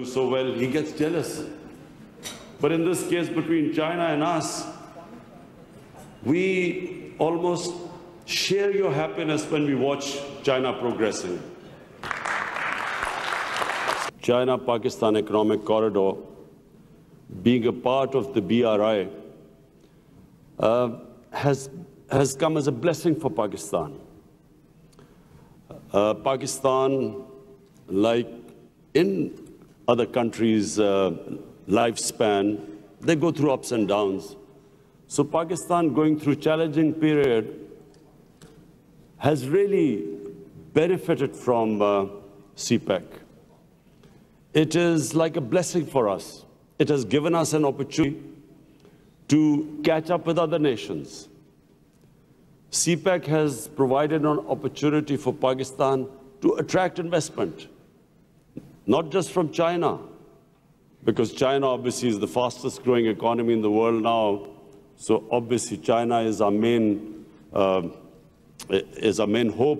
do so well, he gets jealous. But in this case, between China and us, we almost share your happiness when we watch China progressing. China-Pakistan Economic Corridor, being a part of the BRI, has come as a blessing for Pakistan. Pakistan, like in other countries' lifespan, they go through ups and downs. So Pakistan, going through challenging period, has really benefited from CPEC. It is like a blessing for us. It has given us an opportunity to catch up with other nations. CPEC has provided an opportunity for Pakistan to attract investment, not just from China, because China obviously is the fastest growing economy in the world now. So obviously China is our main hope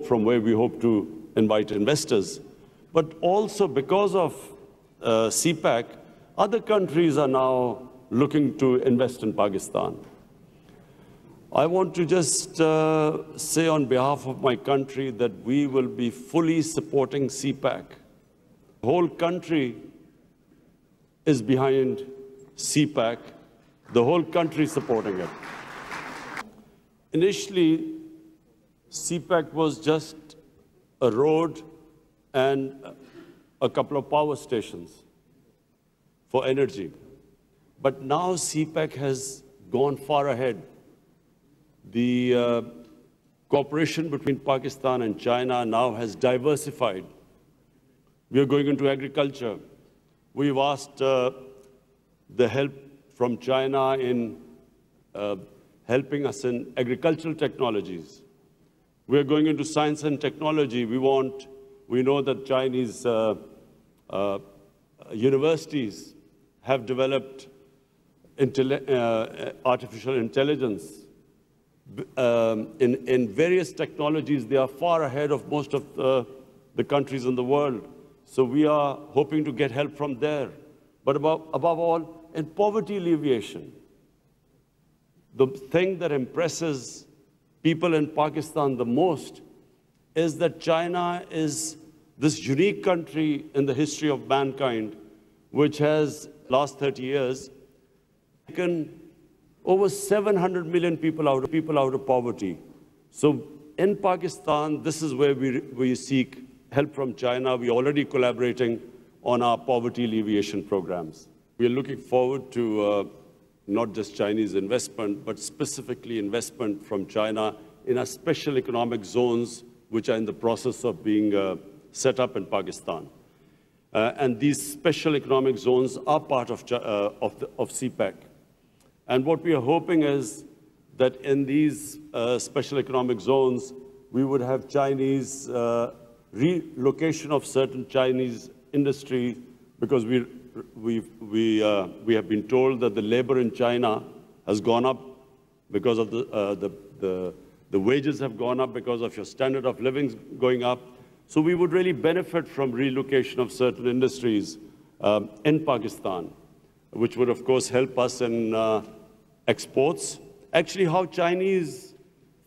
from where we hope to invite investors. But also because of CPEC, other countries are now looking to invest in Pakistan. I want to just say on behalf of my country that we will be fully supporting CPEC. The whole country is behind CPEC. The whole country is supporting it. Initially, CPEC was just a road and a couple of power stations for energy. But now CPEC has gone far ahead. The cooperation between Pakistan and China now has diversified. We are going into agriculture. We've asked the help from China in helping us in agricultural technologies. We are going into science and technology. We know that Chinese universities have developed artificial intelligence. In various technologies, they are far ahead of most of the countries in the world. So we are hoping to get help from there. But above all, in poverty alleviation, the thing that impresses people in Pakistan the most is that China is this unique country in the history of mankind, which has, last 30 years, taken over 700 million people out of poverty. So in Pakistan, this is where we seek help from China. We're already collaborating on our poverty alleviation programs. We are looking forward to not just Chinese investment, but specifically investment from China in our special economic zones, which are in the process of being set up in Pakistan. And these special economic zones are part of CPEC. And what we are hoping is that in these special economic zones, we would have Chinese relocation of certain Chinese industry, because we have been told that the labor in China has gone up because of the wages have gone up because of your standard of living going up. So we would really benefit from relocation of certain industries in Pakistan, which would, of course, help us in exports. Actually, how Chinese,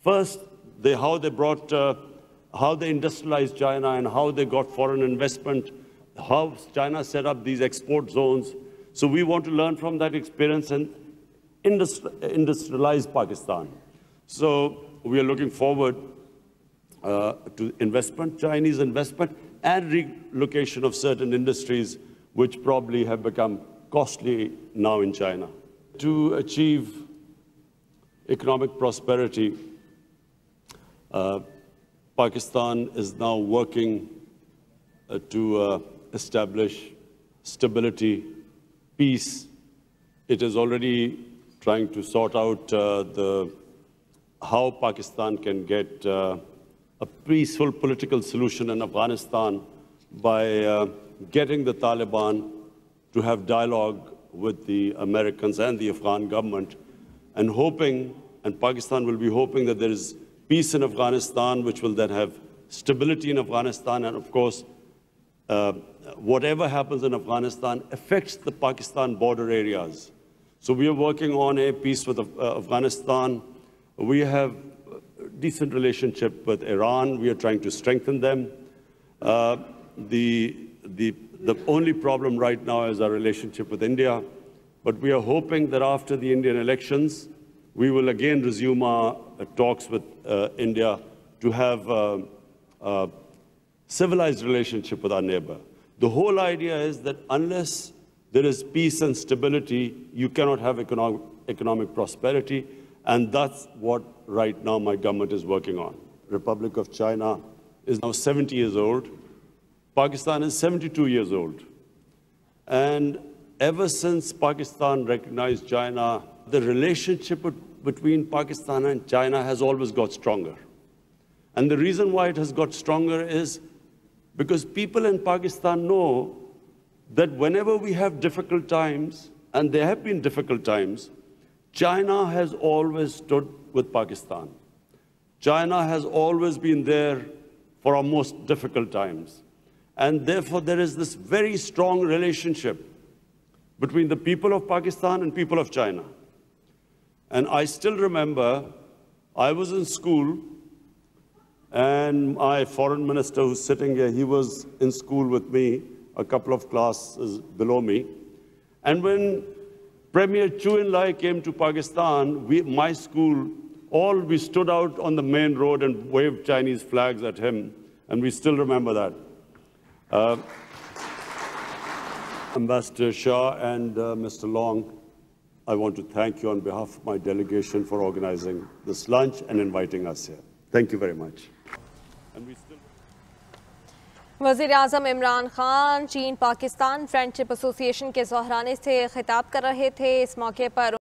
first, how they industrialized China and how they got foreign investment, how China set up these export zones. So we want to learn from that experience and industrialize Pakistan. So we are looking forward to investment, Chinese investment, and relocation of certain industries which probably have become costly now in China. To achieve economic prosperity, Pakistan is now working to establish stability, peace. It is already trying to sort out how Pakistan can get a peaceful political solution in Afghanistan by getting the Taliban to have dialogue with the Americans and the Afghan government, and Pakistan will be hoping that there is peace in Afghanistan, which will then have stability in Afghanistan, and of course, whatever happens in Afghanistan affects the Pakistan border areas. So we are working on a peace with Afghanistan. We have a decent relationship with Iran. We are trying to strengthen them. The only problem right now is our relationship with India. But we are hoping that after the Indian elections, we will again resume our talks with India to have a civilized relationship with our neighbor. The whole idea is that unless there is peace and stability, you cannot have economic prosperity, and that's what right now my government is working on. Republic of China is now 70 years old. Pakistan is 72 years old. And ever since Pakistan recognized China, the relationship between Pakistan and China has always got stronger. And the reason why it has got stronger is because people in Pakistan know that whenever we have difficult times, and there have been difficult times, China has always stood with Pakistan. China has always been there for our most difficult times. And therefore, there is this very strong relationship between the people of Pakistan and people of China. And I still remember, I was in school, and my foreign minister who's sitting here, he was in school with me, a couple of classes below me. And when Premier Chu En-lai came to Pakistan, my school, we stood out on the main road and waved Chinese flags at him, and we still remember that. Ambassador Shah and Mr. Long, I want to thank you on behalf of my delegation for organizing this lunch and inviting us here. Thank you very much. वज़ीर-ए-आज़म इमरान खान चीन Pakistan friendship association के ज़हराने से खिताब कर रहे थे। इस मौके पर